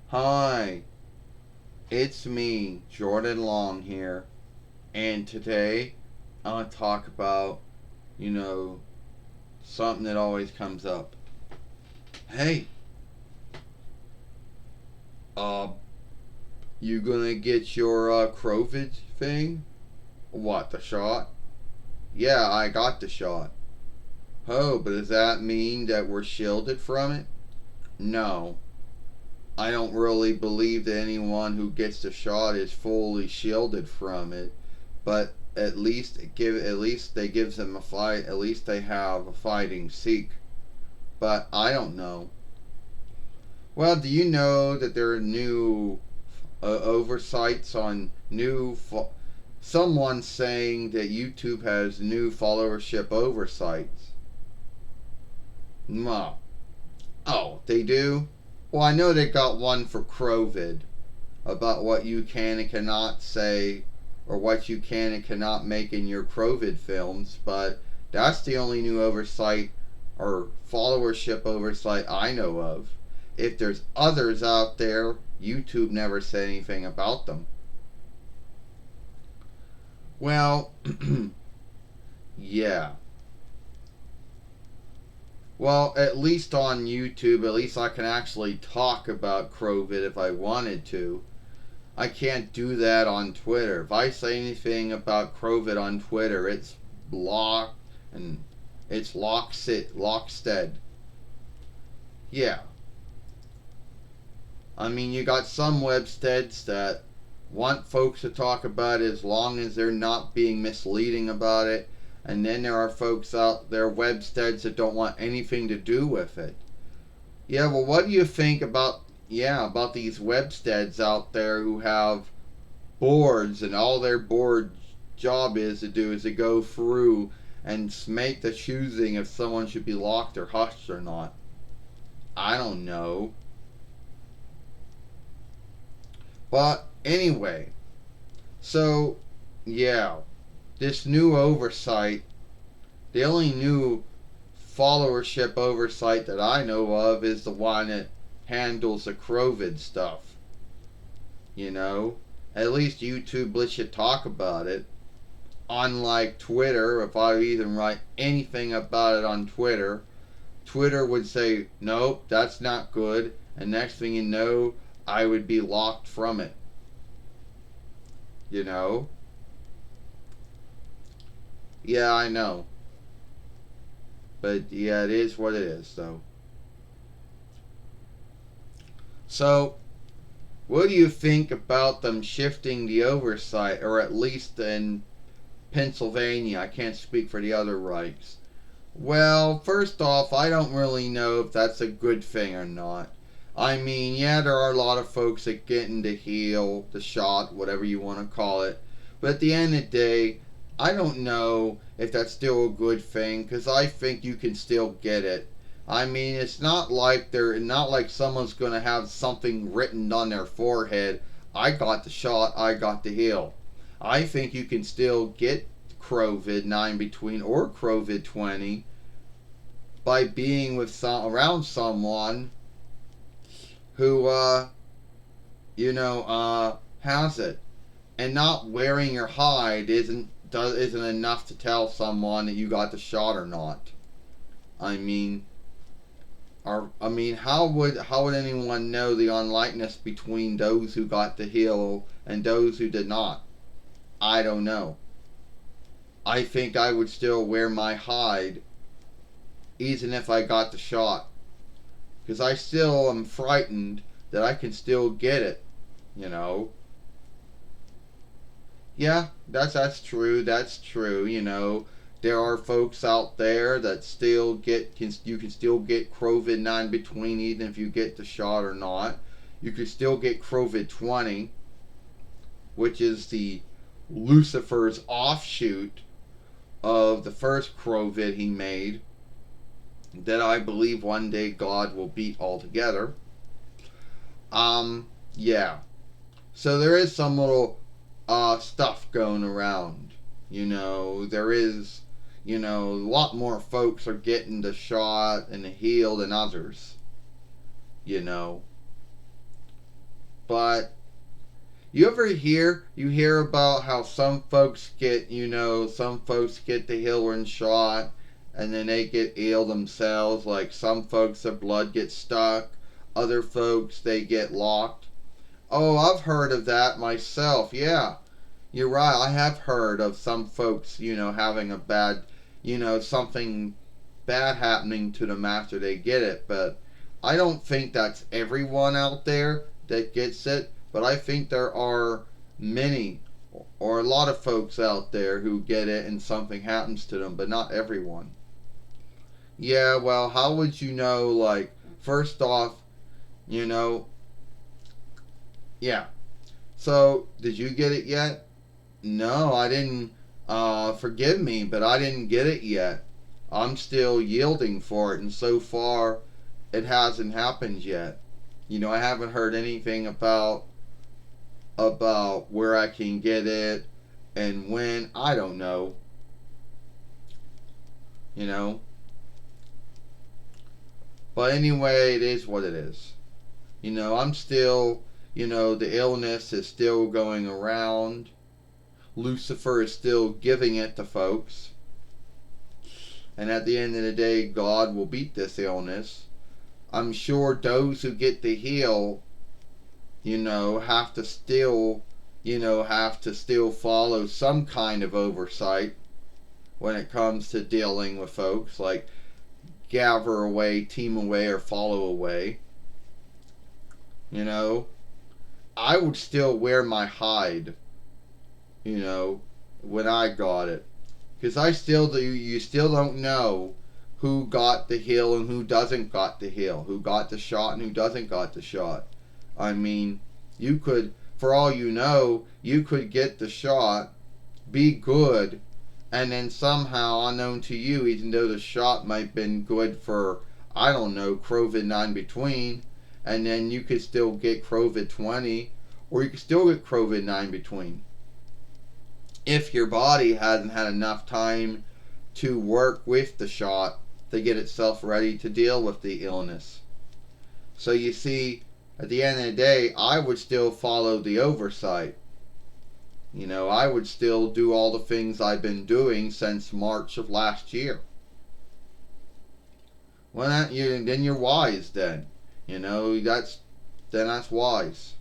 Hi, it's me, Jordan Long here, and today I want to talk about, you know, something that always comes up. Hey, uh, you gonna get your COVID thing? What, the shot? Yeah, I got the shot. Oh, but does that mean that we're shielded from it? No, I don't really believe that anyone who gets the shot is fully shielded from it, but at least they gives them a fight. At least they have a fighting seek. But I don't know. Well, do you know that there are new oversights on someone saying that YouTube has new followership oversights? No. Oh, they do? Well, I know they got one for COVID about what you can and cannot say or what you can and cannot make in your COVID films, but that's the only new oversight or followership oversight I know of. If there's others out there, YouTube never said anything about them. Well, yeah. Well, at least on YouTube, at least I can actually talk about COVID if I wanted to. I can't do that on Twitter. If I say anything about COVID on Twitter, it's blocked and it's lockstead. Yeah. I mean, you got some websteads that want folks to talk about it as long as they're not being misleading about it. And then there are folks out there, websteads, that don't want anything to do with it. Yeah, well, what do you think about these websteads out there who have boards, and all their board job is to go through and make the choosing if someone should be locked or hushed or not? I don't know. But anyway, so yeah, this new oversight, the only new followership oversight that I know of is the one that handles the COVID stuff. You know, at least YouTube lets you talk about it. Unlike Twitter, if I even write anything about it on Twitter, Twitter would say, nope, that's not good. And next thing you know, I would be locked from it. You know? Yeah, I know. But yeah, it is what it is, though. So, what do you think about them shifting the oversight, or at least in Pennsylvania? I can't speak for the other rights. Well, first off, I don't really know if that's a good thing or not. I mean, yeah, there are a lot of folks that get in the heel, the shot, whatever you want to call it. But at the end of the day, I don't know if that's still a good thing, because I think you can still get it. I mean, it's not like someone's going to have something written on their forehead. I got the shot, I got the heel. I think you can still get COVID 9 between or COVID 20 by being around someone who has it, and not wearing your hide isn't enough to tell someone that you got the shot or not. I mean, how would anyone know the unlikeness between those who got the heel and those who did not? I don't know. I think I would still wear my hide even if I got the shot, because I still am frightened that I can still get it. You know. Yeah, that's true. That's true. There are folks out there that you can still get COVID 9 between even if you get the shot or not. You can still get COVID 20, which is the Lucifer's offshoot of the first COVID he made, that I believe one day God will beat altogether. Yeah. So there is some little stuff going around. There is, a lot more folks are getting the shot and the heel than others. you know. But you hear about how some folks get, some folks get the healing shot and then they get ill themselves. Like some folks, their blood gets stuck. Other folks, they get locked. Oh, I've heard of that myself. Yeah, you're right. I have heard of some folks, having a bad, something bad happening to them after they get it. But I don't think that's everyone out there that gets it. But I think there are many or a lot of folks out there who get it and something happens to them, but not everyone. Yeah, well, how would you know? Like, first off, you know, yeah. So, did you get it yet? No, I didn't. Forgive me, but I didn't get it yet. I'm still yielding for it, and so far, it hasn't happened yet. I haven't heard anything about where I can get it and when. I don't know. You know. But anyway, it is what it is. I'm still. The illness is still going around. Lucifer is still giving it to folks. And at the end of the day, God will beat this illness. I'm sure those who get to heal, have to still, follow some kind of oversight when it comes to dealing with folks, like gather away, team away, or follow away. You know, I would still wear my hide, when I got it. Because you still don't know who got the heal and who doesn't got the heal, who got the shot and who doesn't got the shot. I mean, you could, for all you know, you could get the shot, be good, and then somehow, unknown to you, even though the shot might have been good for, I don't know, COVID-9 between, and then you could still get COVID-20, or you could still get COVID-9 between. If your body hadn't had enough time to work with the shot to get itself ready to deal with the illness. So you see, at the end of the day, I would still follow the oversight. I would still do all the things I've been doing since March of last year. Well, then you're wise then. That's wise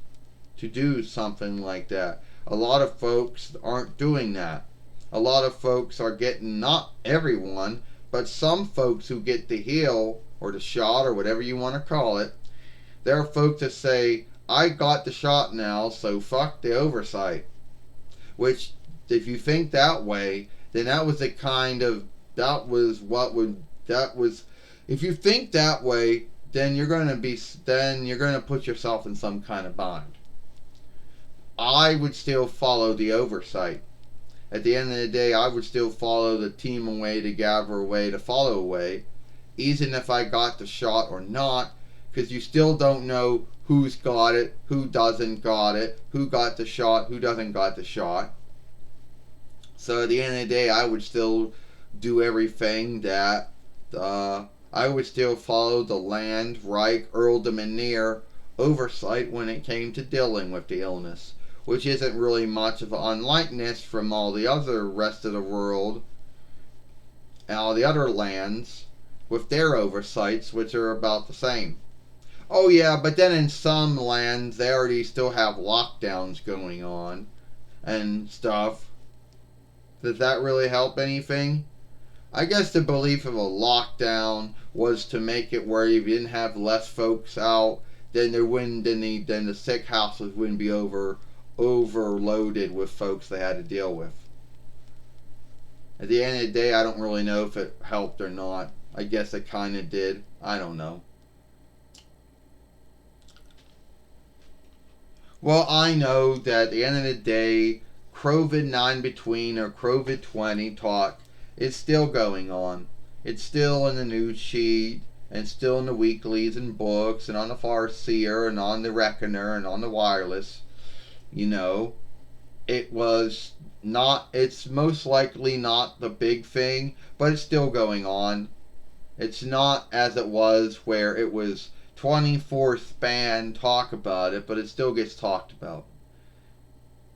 to do something like that. A lot of folks aren't doing that. A lot of folks are getting, not everyone, but some folks who get the heal or the shot or whatever you want to call it. There are folks that say, I got the shot now, so fuck the oversight. Which, if you think that way, then if you think that way, then you're going to put yourself in some kind of bind. I would still follow the oversight. At the end of the day, I would still follow the team away, to gather away, to follow away, even if I got the shot or not, because you still don't know who's got it, who doesn't got it, who got the shot, who doesn't got the shot. So at the end of the day, I would still do everything that I would still follow the Land, Reich, Earldom, and Near oversight when it came to dealing with the illness, which isn't really much of an unlikeness from all the other rest of the world and all the other lands with their oversights, which are about the same. Oh yeah, but then in some lands they already still have lockdowns going on and stuff. Does that really help anything? I guess the belief of a lockdown was to make it where if you didn't have less folks out, then the sick houses wouldn't be overloaded with folks they had to deal with. At the end of the day, I don't really know if it helped or not. I guess it kind of did. I don't know. Well, I know that at the end of the day, COVID-9 between or COVID-20 talk is still going on. It's still in the news sheet, and still in the weeklies and books, and on the Farseer, and on the Reckoner, and on the wireless. It's most likely not the big thing, but it's still going on. It's not as it was where it was, 24 span talk about it, but it still gets talked about.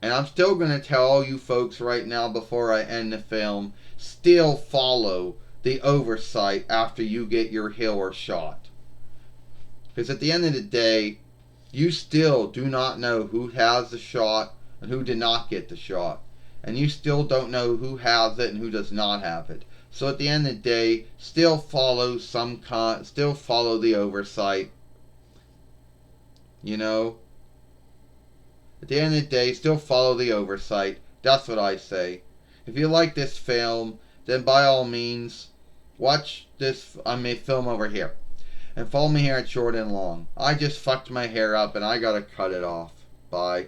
And I'm still going to tell all you folks right now before I end the film, still follow the oversight after you get your healer shot. Because at the end of the day, you still do not know who has the shot and who did not get the shot. And you still don't know who has it and who does not have it. So at the end of the day, still follow the oversight. You know? At the end of the day, still follow the oversight. That's what I say. If you like this film, then by all means, watch this film over here. And follow me here at Short and Long. I just fucked my hair up and I gotta cut it off. Bye.